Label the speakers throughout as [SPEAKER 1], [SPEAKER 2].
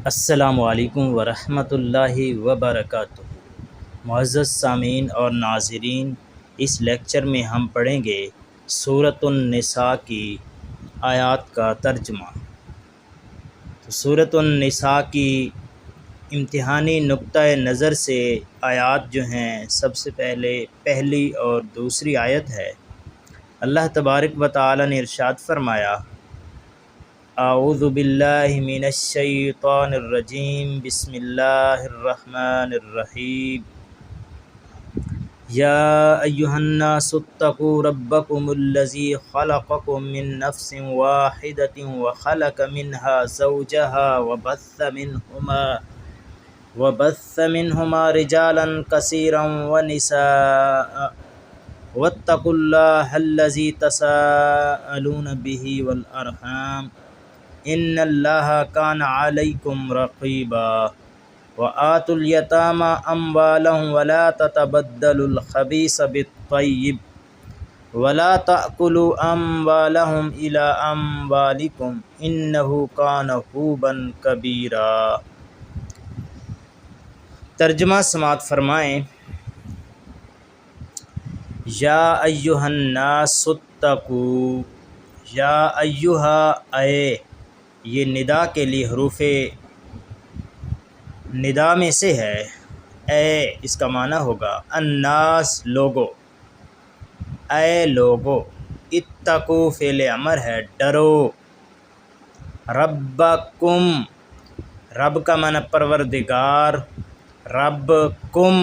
[SPEAKER 1] السلام علیکم ورحمۃ اللہ وبرکاتہ۔ معزز سامعین اور ناظرین، اس لیکچر میں ہم پڑھیں گے سورۃ النساء کی آیات کا ترجمہ۔ سورۃ النساء کی امتحانی نقطہ نظر سے آیات جو ہیں، سب سے پہلی اور دوسری آیت ہے۔ اللہ تبارک و تعالی نے ارشاد فرمایا، اعوذ باللہ من الشیطان الرجیم، بسم اللہ الرحمن الرحیم۔ یا ایہا الناس اتقوا ربکم الذی خلقکم من نفس واحدۃ وخلق منها زوجها وبث منہما رجالا کثیرا ونساء واتقوا اللہ الذی تساءلون بہ والارحام ان اللہ کان علیکم رقیبا۔ وآتوا الیتامی اموالہم ولا تتبدلوا الخبیث بالطیب ولا تأکلوا اموالہم الی اموالکم انہ کان حوبا کبیرا۔ ترجمہ سماعت فرمائیں۔ یا ایہا الناس اتقوا، یا ایہا اے، یہ ندا کے لیے حروف ندا میں سے ہے۔ اے اس کا معنی ہوگا الناس لوگو، اے لوگو۔ اتقو فعل امر ہے، ڈرو۔ ربکم، رب کا معنی پروردگار، ربکم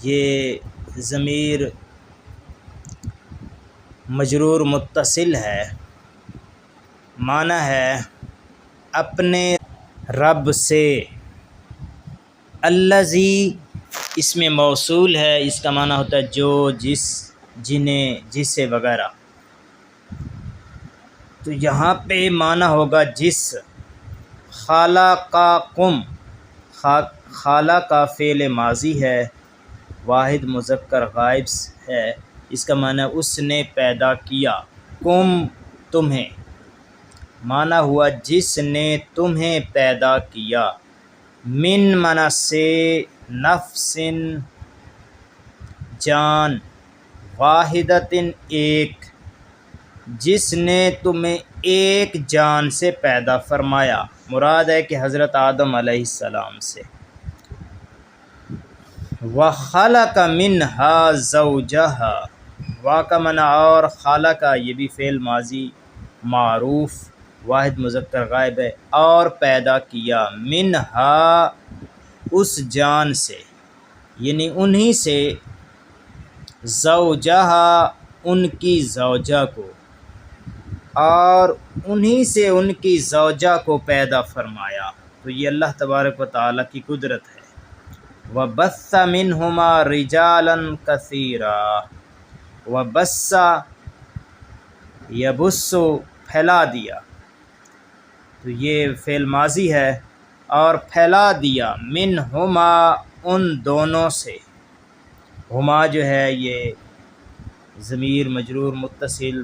[SPEAKER 1] یہ ضمیر مجرور متصل ہے، معنی ہے اپنے رب سے۔ الذی اس میں موصول ہے، اس کا معنی ہوتا ہے جو، جس، جنہیں، جسے وغیرہ۔ تو یہاں پہ معنی ہوگا جس۔ خلقکم، خالہ کا فعل ماضی ہے، واحد مذکر غائب ہے، اس کا معنی اس نے پیدا کیا۔ کم تمہیں، معنی ہوا جس نے تمہیں پیدا کیا۔ من معنی سے نفس جان، واحدۃ ایک، جس نے تمہیں ایک جان سے پیدا فرمایا، مراد ہے کہ حضرت آدم علیہ السلام سے۔ وَخَلَقَ مِنْهَا زَوْجَهَا، وا کا معنی اور، خالق یہ بھی فعل ماضی معروف واحد مذکر غائب ہے، اور پیدا کیا، منہا اس جان سے، یعنی انہی سے، زوجہا ان کی زوجہ کو، اور انہی سے ان کی زوجہ کو پیدا فرمایا۔ تو یہ اللہ تبارک و تعالیٰ کی قدرت ہے۔ وَبَثَّ مِنْهُمَا رِجَالًا كَثِيرًا، وَبَثَّ یبث پھیلا دیا، تو یہ فعل ماضی ہے، اور پھیلا دیا، منہما ان دونوں سے۔ ہما جو ہے یہ ضمیر مجرور متصل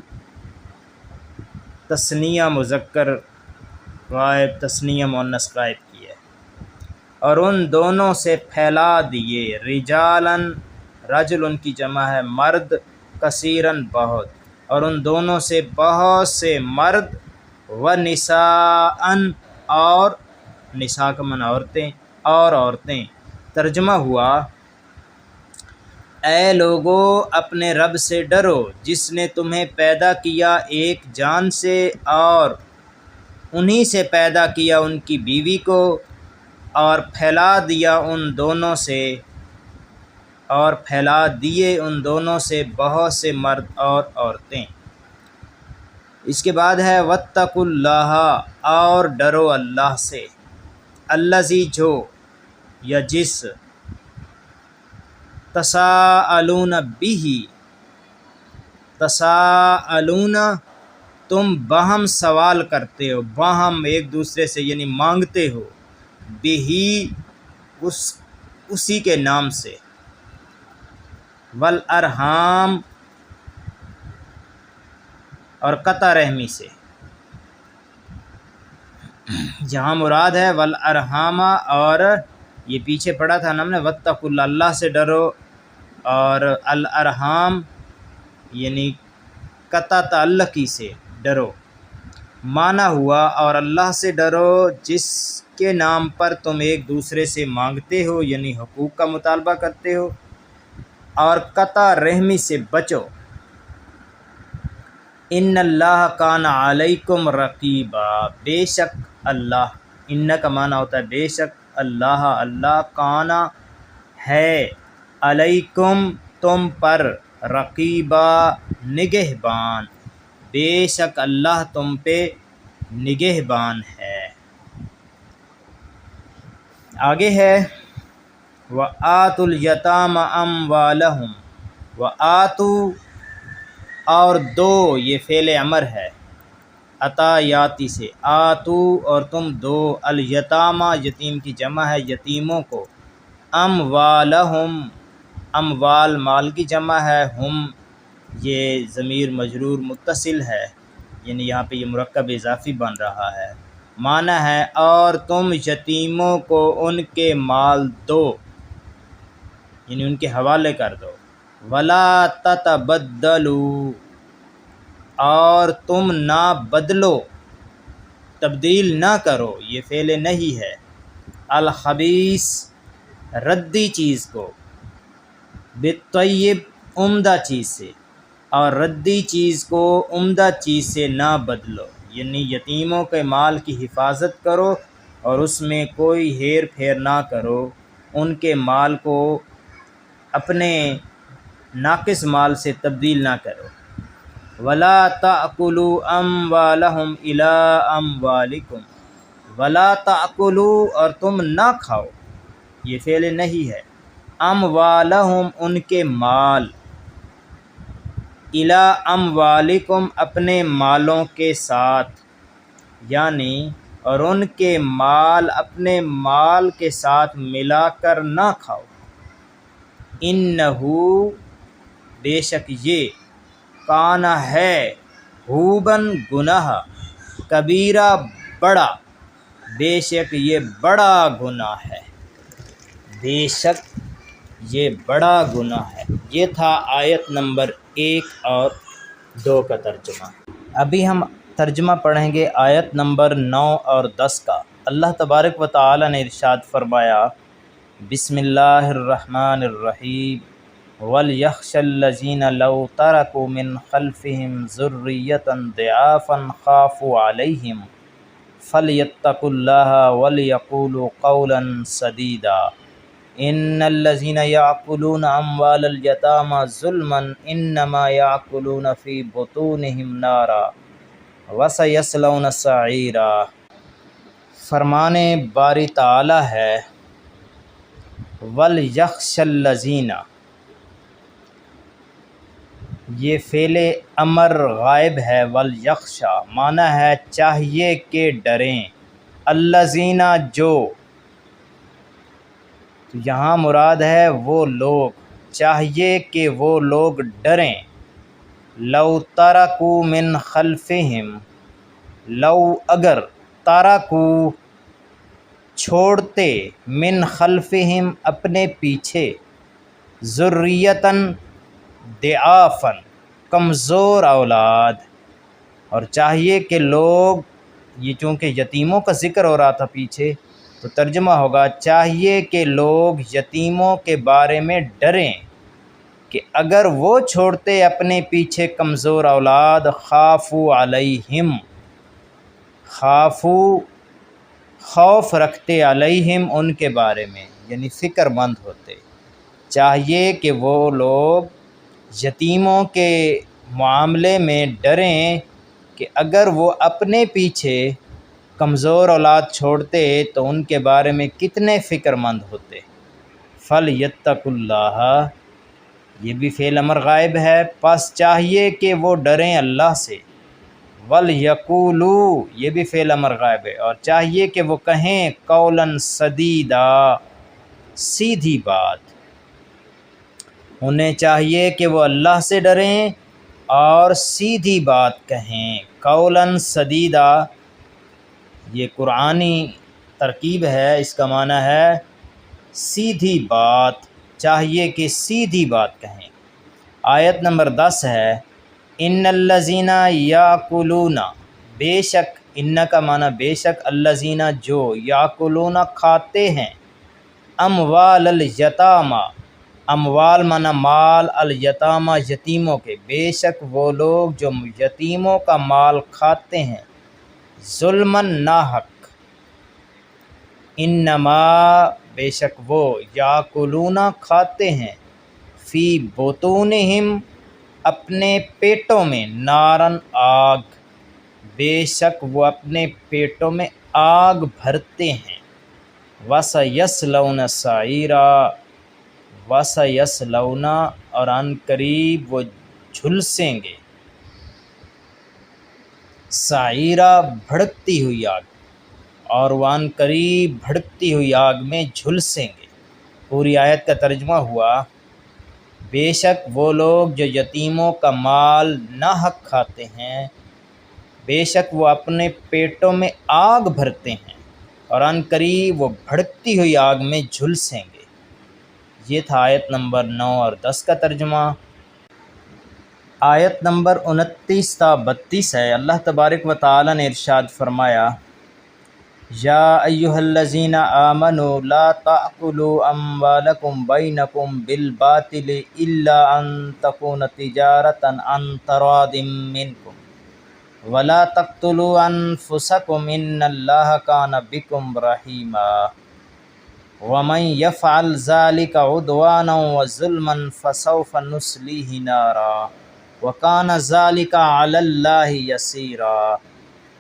[SPEAKER 1] تثنیہ مذکر غائب، تثنیہ مؤنث غائب کی ہے، اور ان دونوں سے پھیلا دیے۔ رجالن، رجل ان کی جمع ہے مرد، کثیرن بہت، اور ان دونوں سے بہت سے مرد، و نساءن اور، نساء کا معنی عورتیں، اور عورتیں۔ ترجمہ ہوا، اے لوگو اپنے رب سے ڈرو جس نے تمہیں پیدا کیا ایک جان سے، اور انہی سے پیدا کیا ان کی بیوی کو، اور پھیلا دیا ان دونوں سے، اور پھیلا دیے ان دونوں سے بہت سے مرد اور عورتیں۔ اس کے بعد ہے واتقوا اللہ، اور ڈرو اللہ سے۔ الذی جو یا جس، تساءلون بہ، تساءلون تم باہم سوال کرتے ہو، باہم ایک دوسرے سے یعنی مانگتے ہو، بہ اسی کے نام سے، والارحام اور قطع رحمی سے۔ جہاں مراد ہے والارحام، اور یہ پیچھے پڑھا تھا نا ہم نے واتقوا اللہ، اللہ سے ڈرو، اور الارحام یعنی قطع تعلقی سے ڈرو، معنی ہوا اور اللہ سے ڈرو جس کے نام پر تم ایک دوسرے سے مانگتے ہو، یعنی حقوق کا مطالبہ کرتے ہو، اور قطع رحمی سے بچو۔ ان اللہ کان علیکم رقیبا، بے شک اللہ، ان کا معنی ہوتا ہے بے شک اللہ، اللہ کانا ہے، علیکم تم پر، رقیبا نگہبان، بے شک اللہ تم پہ نگہبان ہے۔ آگے ہے وَآتُوا الْيَتَامَ أَمْوَالَهُمْ، وَآتُوا اور دو، یہ فعل امر ہے عطا یاتی سے، آتو اور تم دو، الیتامہ یتیم کی جمع ہے یتیموں کو، اموالہم اموال مال کی جمع ہے، ہم یہ ضمیر مجرور متصل ہے، یعنی یہاں پہ یہ مرکب اضافی بن رہا ہے، معنی ہے اور تم یتیموں کو ان کے مال دو، یعنی ان کے حوالے کر دو، ولا تتبدلوا اور تم نہ بدلو، تبدیل نہ کرو، یہ فعل نہیں ہے، الخبیث ردی چیز کو، بالطیب عمدہ چیز سے، اور ردی چیز کو عمدہ چیز سے نہ بدلو، یعنی یتیموں کے مال کی حفاظت کرو اور اس میں کوئی ہیر پھیر نہ کرو، ان کے مال کو اپنے ناقص مال سے تبدیل نہ کرو، ولا تأکلوا اموالہم الی اموالکم، ولا تأکلوا اور تم نہ کھاؤ، یہ فعل نہیں ہے، اموالہم ان کے مال، الی اموالکم اپنے مالوں کے ساتھ، یعنی اور ان کے مال اپنے مال کے ساتھ ملا کر نہ کھاؤ، انہو بے شک یہ، کانا ہے، ہوبن گناہ، کبیرہ بڑا، بے شک یہ بڑا گناہ ہے، بے شک یہ بڑا گناہ ہے۔ یہ تھا آیت نمبر 1 اور 2 کا ترجمہ۔ ابھی ہم ترجمہ پڑھیں گے آیت نمبر 9 اور 10 کا۔ اللہ تبارک و تعالی نے ارشاد فرمایا، بسم اللہ الرحمن الرحیم، وَلْيَخْشَ الَّذِينَ لَوْ تَرَكُوا مِنْ خَلْفِهِمْ ذُرِّيَّةً ضِعَافًا خَافُوا عَلَيْهِمْ فَلْيَتَّقُوا اللَّهَ وَلْيَقُولُوا قَوْلًا سَدِيدًا إِنَّ الَّذِينَ يَأْكُلُونَ أَمْوَالَ الْيَتَامَى ظُلْمًا إِنَّمَا يَأْكُلُونَ فِي بُطُونِهِمْ نَارًا وَسَيَصْلَوْنَ سَعِيرًا۔ فرمان باری تعالی ہے وَلْيَخْشَ الَّذِينَ، یہ فعل امر غائب ہے، وَلْيَخْشَ معنی ہے چاہیے کہ ڈریں، الَّذِينَ جو، تو یہاں مراد ہے وہ لوگ، چاہیے کہ وہ لوگ ڈریں، لو ترکوا من خلفہم، لو اگر، ترکوا چھوڑتے، من خلفہم اپنے پیچھے، ذریۃً ضعافاً کمزور اولاد، اور چاہیے کہ لوگ، یہ چونکہ یتیموں کا ذکر ہو رہا تھا پیچھے، تو ترجمہ ہوگا چاہیے کہ لوگ یتیموں کے بارے میں ڈریں کہ اگر وہ چھوڑتے اپنے پیچھے کمزور اولاد، خافوا علیہم، خافوا خوف رکھتے، علیہم ان کے بارے میں، یعنی فکر مند ہوتے، چاہیے کہ وہ لوگ یتیموں کے معاملے میں ڈریں کہ اگر وہ اپنے پیچھے کمزور اولاد چھوڑتے تو ان کے بارے میں کتنے فکر مند ہوتے۔ فَلْيَتَّقُوا اللَّهَ، یہ بھی فعل امر غائب ہے، پس چاہیے کہ وہ ڈریں اللہ سے، وَلْيَقُولُوا یہ بھی فعل امر غائب ہے، اور چاہیے کہ وہ کہیں قولاً سدیدا، سیدھی بات، انہیں چاہیے کہ وہ اللہ سے ڈریں اور سیدھی بات کہیں، قولاً سدیدا یہ قرآنی ترکیب ہے، اس کا معنی ہے سیدھی بات، چاہیے کہ سیدھی بات کہیں۔ آیت نمبر 10 ہے، ان الذین یاکلون، بے شک، ان کا معنی بے شک، الذین جو، یاکلون کھاتے ہیں، اموال الیتامی، اموال معنی مال، الیتامی یتیموں کے، بے شک وہ لوگ جو یتیموں کا مال کھاتے ہیں، ظلماً ناحق، انما بے شک وہ، یاکلون کھاتے ہیں، فی بطونہم اپنے پیٹوں میں، نارن آگ، بے شک وہ اپنے پیٹوں میں آگ بھرتے ہیں، وَسَيَصْلَوْنَ سَعِيرًا، وَسَيَصْلَوْنَ اور عن قریب وہ جھلسیں گے، سعیرا بھڑکتی ہوئی آگ، اور وہ عن قریب بھڑکتی ہوئی آگ میں جھلسیں گے۔ پوری آیت کا ترجمہ ہوا، بے شک وہ لوگ جو یتیموں کا مال ناحق کھاتے ہیں، بے شک وہ اپنے پیٹوں میں آگ بھرتے ہیں، اور عن قریب وہ بھڑکتی ہوئی آگ میں جھلسیں گے۔ یہ تھا آیت نمبر 9 اور 10 کا ترجمہ۔ آیت نمبر 29 تا 32 ہے، اللہ تبارک و تعالی نے ارشاد فرمایا، یا ایھا الذین آمنوا لا تأکلوا اموالکم بینکم بالباطل الا ان تکون تجارۃ عن تراض منکم ولا تقتلوا انفسکم ان اللہ کان بکم رحیما ومن یفعل ذلک عدوانا وظلما فسوف نصلیہ نارا وکان ذلک علی اللہ یسیرا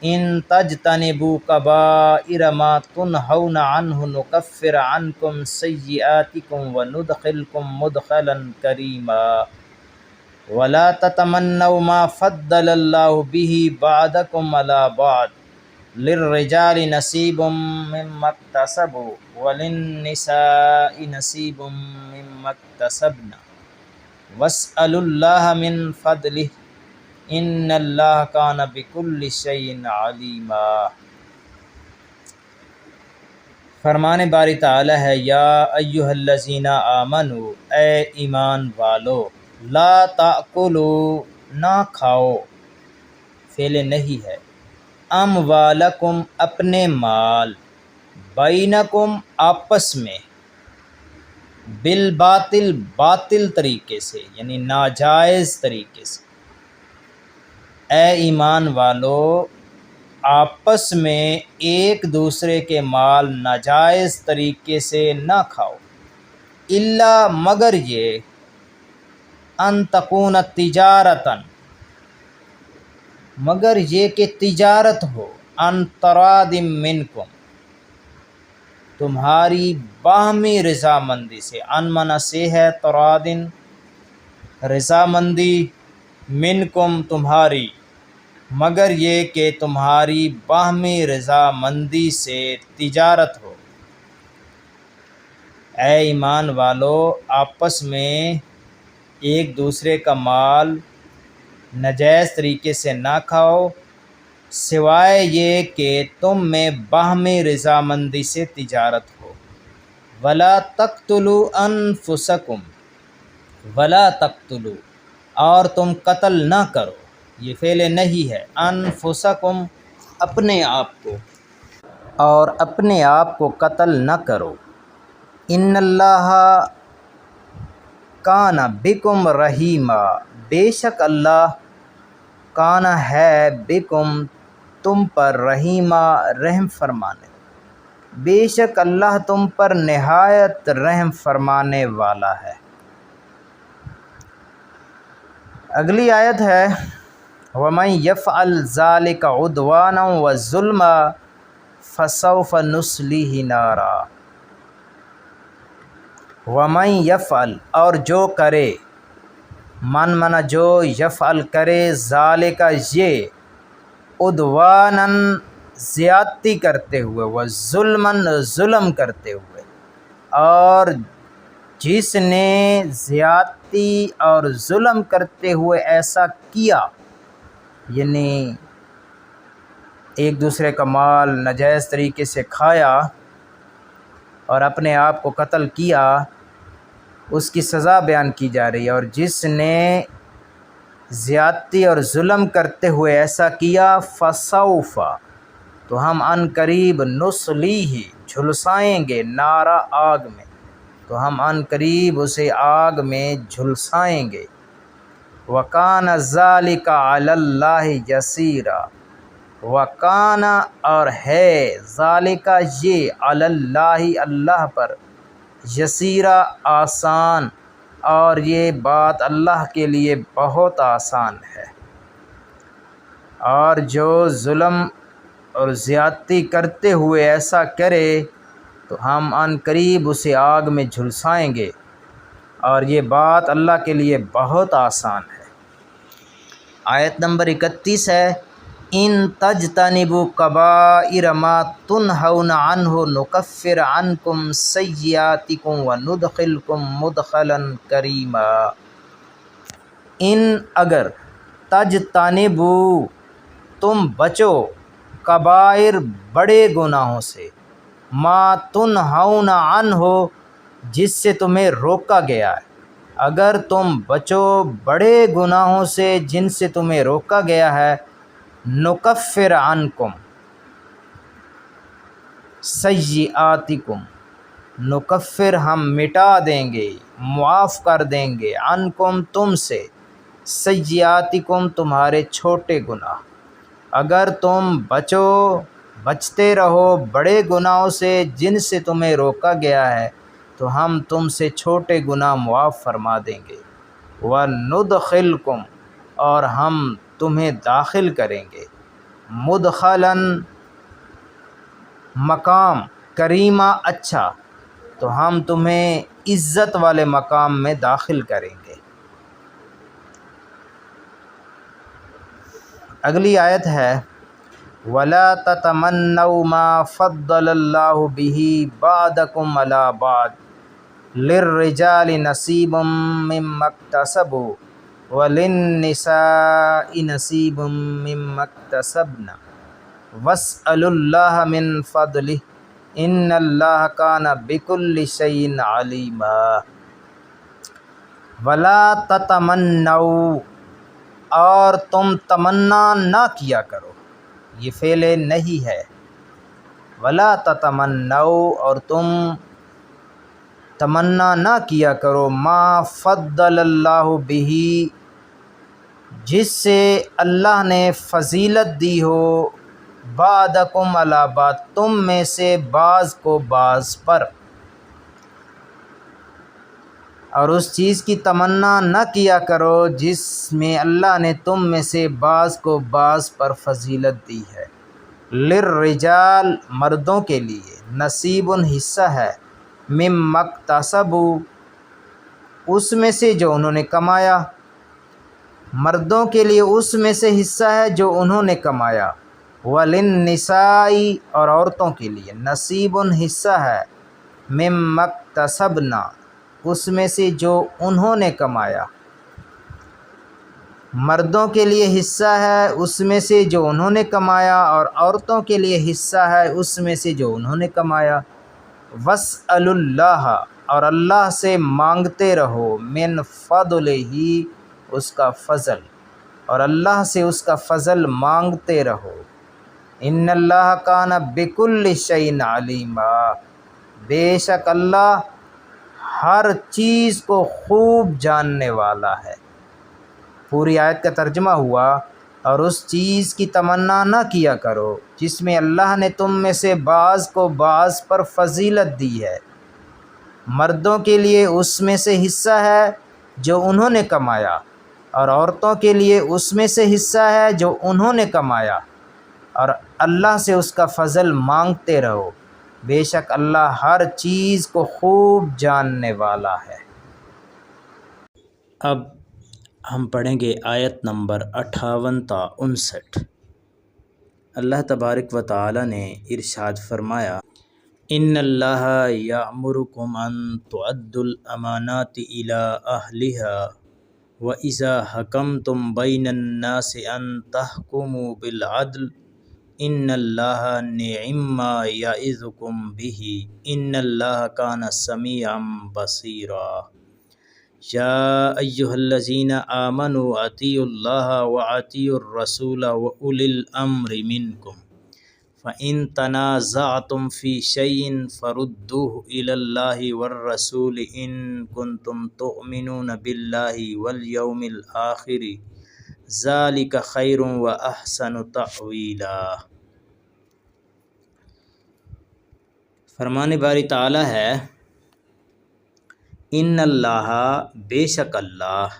[SPEAKER 1] ان تجتنبوا کبائر ما تنہون عنہ نکفر عنکم سیئاتکم وندخلکم مدخلا کریما ولا تتمنوا ما فضل اللہ بہ بعضکم علی بعض للرجال نصیب مما اکتسبوا وللنساء نصیب مما اکتسبن واسألوا اللہ من فضلہ ان اللہ کان بکل شیء علیما۔ فرمان باری تعالی ہے، یا ایھا الذین آمنوا، اے ایمان والو، لا تأکلوا نہ کھاؤ، فعل نہیں ہے، اموالکم اپنے مال، بینکم آپس میں، بالباطل باطل طریقے سے، یعنی ناجائز طریقے سے۔ اے ایمان والو، آپس میں ایک دوسرے کے مال ناجائز طریقے سے نہ کھاؤ، الا مگر یہ، ان تکون تجارتاً، مگر یہ کہ تجارت ہو، عن تراض منکم، تمہاری باہمی رضامندی سے، ان معنی سے ہے تراض رضامندی، منکم تمہاری، مگر یہ کہ تمہاری باہمی رضامندی سے تجارت ہو۔ اے ایمان والو، آپس میں ایک دوسرے کا مال ناجائز طریقے سے نہ کھاؤ، سوائے یہ کہ تم میں باہمی رضامندی سے تجارت ہو۔ ولا تقتلوا انفسکم، ولا تقتلوا اور تم قتل نہ کرو، یہ فعل نہیں ہے، انفسکم اپنے آپ کو، اور اپنے آپ کو قتل نہ کرو، ان اللہ کان بکم رحیما، بے شک اللہ، کان ہے، بکم تم پر، رحیما رحم فرمانے، بے شک اللہ تم پر نہایت رحم فرمانے والا ہے۔ اگلی آیت ہے، وَمَن يَفْعَلْ ذَلِكَ عُدْوَانًا وَظُلْمًا فَسَوْفَ نُصْلِيهِ نَارًا۔ وَمَن يَفْعَلْ اور جو کرے، من جو، یفعل کرے، ذَلِكَ یہ، عُدْوَانًا زیادتی کرتے ہوئے، وَظُلْمًا ظلم کرتے ہوئے، اور جس نے زیادتی اور ظلم کرتے ہوئے ایسا کیا، یعنی ایک دوسرے کا مال ناجائز طریقے سے کھایا اور اپنے آپ کو قتل کیا، اس کی سزا بیان کی جا رہی ہے۔ اور جس نے زیادتی اور ظلم کرتے ہوئے ایسا کیا، فسوف، تو ہم عن قریب نصلیہ، جھلسائیں گے، نارا، آگ میں، تو ہم عن قریب اسے آگ میں جھلسائیں گے۔ وَكَانَ ذَلِكَ عَلَى اللَّهِ يَسِيرًا، وَكَانَ، اور ہے، ذَلِكَ یہ، عَلَى اللَّهِ اللہ پر، یسیرا، آسان، اور یہ بات اللہ کے لیے بہت آسان ہے۔ اور جو ظلم اور زیادتی کرتے ہوئے ایسا کرے تو ہم عن قریب اسے آگ میں جھلسائیں گے، اور یہ بات اللہ کے لیے بہت آسان ہے۔ آیت نمبر 31 ہے، ان تجتنبوا کبائر ما تنہون عنہ نکفر عنکم سیئاتکم وندخلکم مدخلا کریما۔ ان، اگر، تجتنبوا، تم بچو، کبائر، بڑے گناہوں سے، ما تنہون عنہ، جس سے تمہیں روکا گیا ہے، اگر تم بچو بڑے گناہوں سے جن سے تمہیں روکا گیا ہے، نکفر عنکم سیئاتکم، نکفر، ہم مٹا دیں گے، معاف کر دیں گے، عنکم، تم سے، سیئاتکم، تمہارے چھوٹے گناہ۔ اگر تم بچتے رہو بڑے گناہوں سے جن سے تمہیں روکا گیا ہے، تو ہم تم سے چھوٹے گناہ معاف فرما دیں گے۔ وَنُدْخِلْكُمْ، اور ہم تمہیں داخل کریں گے، مدخلاً، مقام، کریما، اچھا، تو ہم تمہیں عزت والے مقام میں داخل کریں گے۔ اگلی آیت ہے، وَلَا تَتَمَنَّوْا مَا فَضَّلَ اللَّهُ بِهِ بَعْضَكُمْ عَلَىٰ بَعْضٍ لِلرِّجَالِ نَصِيبٌ مِّمَّا اكْتَسَبُوا وَلِلنِّسَاءِ نَصِيبٌ مِّمَّا اكْتَسَبْنَ وَاسْأَلُوا اللَّهَ مِن فَضْلِهِ إِنَّ اللَّهَ كَانَ بِكُلِّ شَيْءٍ عَلِيمًا۔ وَلَا تَتَمَنَّوْا، اور تم تمنا نہ کیا کرو، یہ فعل نہیں ہے، وَلَا تَتَمَنَّوْا، اور تم تمنا نہ کیا کرو، ما فضل اللہ بہ، جس سے اللہ نے فضیلت دی ہو، بعضکم علی بعض، تم میں سے بعض کو بعض پر، اور اس چیز کی تمنا نہ کیا کرو جس میں اللہ نے تم میں سے بعض کو بعض پر فضیلت دی ہے۔ للرجال، مردوں کے لیے، نصیب، حصہ ہے، مما اکتسبوا، اس میں سے جو انہوں نے کمایا، مردوں کے لیے اس میں سے حصہ ہے جو انہوں نے کمایا۔ وللنساء، اور عورتوں کے لیے، نصیب، حصہ ہے، مما اکتسبنا، اس میں سے جو انہوں نے کمایا۔ مردوں کے لیے حصہ ہے اس میں سے جو انہوں نے کمایا، اور عورتوں کے لیے حصہ ہے اس میں سے جو انہوں نے کمایا۔ وَاسْأَلُوا اللَّهَ، اور اللہ سے مانگتے رہو، من فضلہ، اس کا فضل، اور اللہ سے اس کا فضل مانگتے رہو۔ ان اللہ کان بکل شیء علیما، بے شک اللہ ہر چیز کو خوب جاننے والا ہے۔ پوری آیت کا ترجمہ ہوا، اور اس چیز کی تمنا نہ کیا کرو جس میں اللہ نے تم میں سے بعض کو بعض پر فضیلت دی ہے۔ مردوں کے لیے اس میں سے حصہ ہے جو انہوں نے کمایا، اور عورتوں کے لیے اس میں سے حصہ ہے جو انہوں نے کمایا، اور اللہ سے اس کا فضل مانگتے رہو، بے شک اللہ ہر چیز کو خوب جاننے والا ہے۔ اب ہم پڑھیں گے آیت نمبر 58 تا 59۔ اللہ تبارک و تعالی نے ارشاد فرمایا، ان اللہ یأمرکم ان تؤدوا الامانات الی اہلها وَإِذَا حَكَمْتُمْ بَيْنَ النَّاسِ أَن تَحْكُمُوا بِالْعَدْلِ ان اللہ نعم ما یعظکم بہ ان اللہ کان سمیعا بصیرا یا ایہا الذین آمنوا اطیعوا اللہ واطیعوا الرسول واولی الامر منکم فإن تنازعتم في شيء فردوه إلى الله والرسول إن كنتم تؤمنون بالله واليوم الآخر ذلك خير وأحسن تأويلا۔ فرمان باری تعالی ہے ان اللہ بے شک اللہ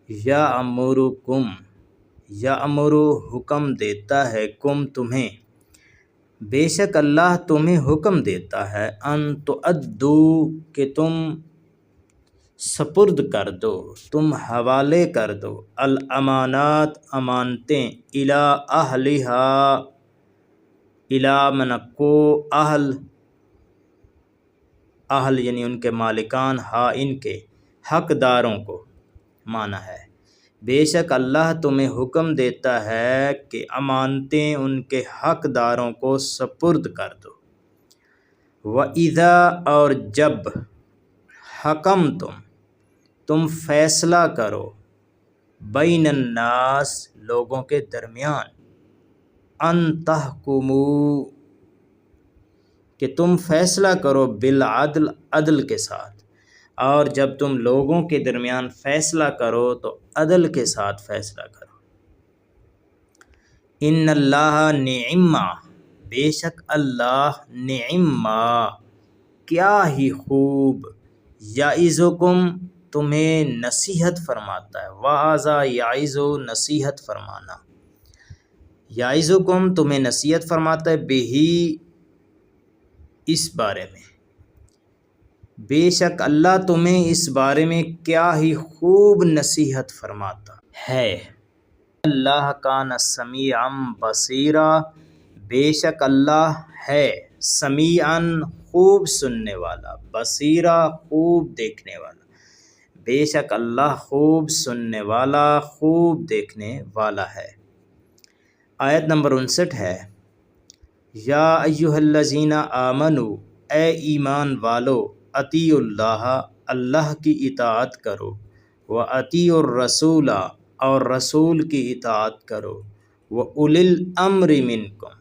[SPEAKER 1] یامرکم یامر حکم دیتا ہے کم تمہیں بے شک اللہ تمہیں حکم دیتا ہے ان تؤدو کہ تم سپرد کر دو تم حوالے کر دو الامانات امانتیں الی اہلہا الی منکو اہل یعنی ان کے مالکان ہا ان کے حقداروں کو مانا ہے بے شک اللہ تمہیں حکم دیتا ہے کہ امانتیں ان کے حقداروں کو سپرد کر دو وَإِذَا اور جب حکم تم فیصلہ کرو بین الناس لوگوں کے درمیان ان تحکموا کہ تم فیصلہ کرو بالعدل عدل کے ساتھ اور جب تم لوگوں کے درمیان فیصلہ کرو تو عدل کے ساتھ فیصلہ کرو ان اللہ نعم بے شک اللہ نعم کیا ہی خوب یعظکم تمہیں نصیحت فرماتا ہے وعظ یعظ نصیحت فرمانا یعظکم تمہیں نصیحت فرماتا ہے بہی اس بارے میں بے شک اللہ تمہیں اس بارے میں کیا ہی خوب نصیحت فرماتا ہے اللہ کان سمیعا بصیرا بے شک اللہ ہے سمیعا خوب سننے والا بصیرا خوب دیکھنے والا بے شک اللہ خوب سننے والا خوب دیکھنے والا ہے۔ آیت نمبر 59 ہے یا ایہا الذین آمنوا اے ایمان والو اطیعوا اللہ اللہ کی اطاعت کرو واطیعوا الرسول اور رسول کی اطاعت کرو واولی الامر منکم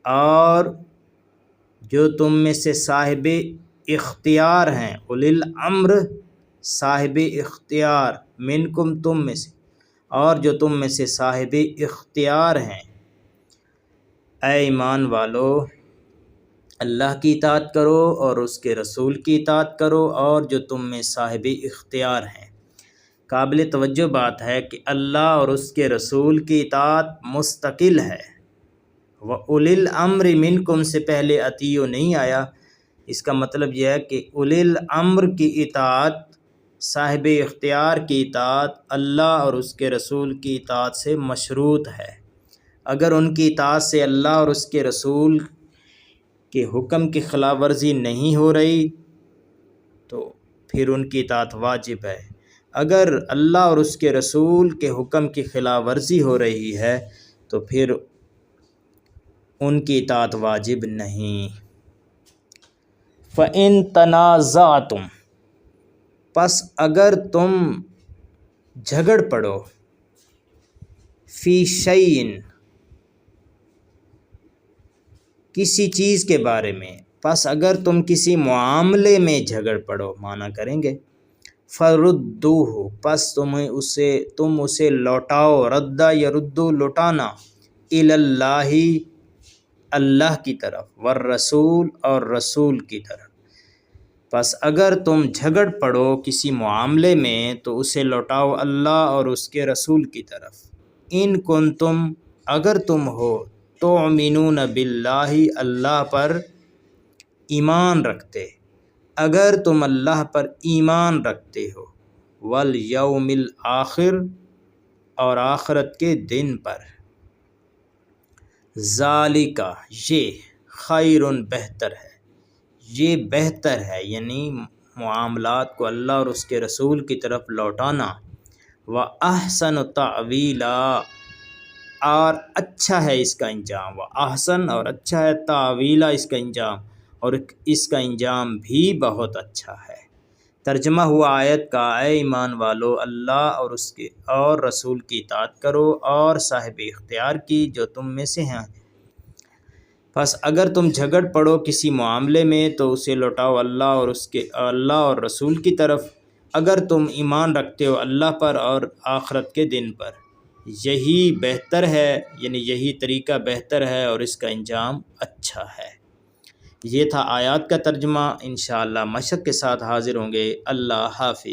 [SPEAKER 1] اور جو تم میں سے صاحب اختیار ہیں اولی الامر صاحب اختیار منکم تم میں سے اور جو تم میں سے صاحب اختیار ہیں اے ایمان والو اللہ کی اطاعت کرو اور اس کے رسول کی اطاعت کرو اور جو تم میں صاحب اختیار ہیں۔ قابل توجہ بات ہے کہ اللہ اور اس کے رسول کی اطاعت مستقل ہے وَأُولِي الْأَمْرِ مِنْكُمْ سے پہلے اطیعوا نہیں آیا، اس کا مطلب یہ ہے کہ اولی الامر کی اطاعت صاحب اختیار کی اطاعت اللہ اور اس کے رسول کی اطاعت سے مشروط ہے۔ اگر ان کی اطاعت سے اللہ اور اس کے رسول کے حکم کی خلاف ورزی نہیں ہو رہی تو پھر ان کی اطاعت واجب ہے، اگر اللہ اور اس کے رسول کے حکم کی خلاف ورزی ہو رہی ہے تو پھر ان کی اطاعت واجب نہیں۔ فَإِن تَنَازَعْتُمْ پس اگر تم جھگڑ پڑو فی شیئن کسی چیز کے بارے میں پس اگر تم کسی معاملے میں جھگڑ پڑو معنی کریں گے فردوہ پس تم اسے لوٹاؤ ردہ یردو لوٹانا الی اللہ اللہ کی طرف والرسول اور رسول کی طرف پس اگر تم جھگڑ پڑو کسی معاملے میں تو اسے لوٹاؤ اللہ اور اس کے رسول کی طرف ان کنتم اگر تم ہو تؤمنون باللہ اللہ پر ایمان رکھتے اگر تم اللہ پر ایمان رکھتے ہو والیوم الآخر اور آخرت کے دن پر ذالک یہ خیر بہتر ہے یہ بہتر ہے یعنی معاملات کو اللہ اور اس کے رسول کی طرف لوٹانا وَأَحْسَنُ تَأْوِيلًا اور اچھا ہے اس کا انجام، احسن اور اچھا ہے تعویلہ اس کا انجام، اور اس کا انجام بھی بہت اچھا ہے۔ ترجمہ ہوا آیت کا، اے ایمان والو، اللہ اور اس کے اور رسول کی اطاعت کرو اور صاحب اختیار کی جو تم میں سے ہیں۔ پس اگر تم جھگڑ پڑو کسی معاملے میں تو اسے لوٹاؤ اللہ اور رسول کی طرف، اگر تم ایمان رکھتے ہو اللہ پر اور آخرت کے دن پر، یہی بہتر ہے، یعنی یہی طریقہ بہتر ہے اور اس کا انجام اچھا ہے۔ یہ تھا آیات کا ترجمہ۔ انشاءاللہ مشق کے ساتھ حاضر ہوں گے۔ اللہ حافظ۔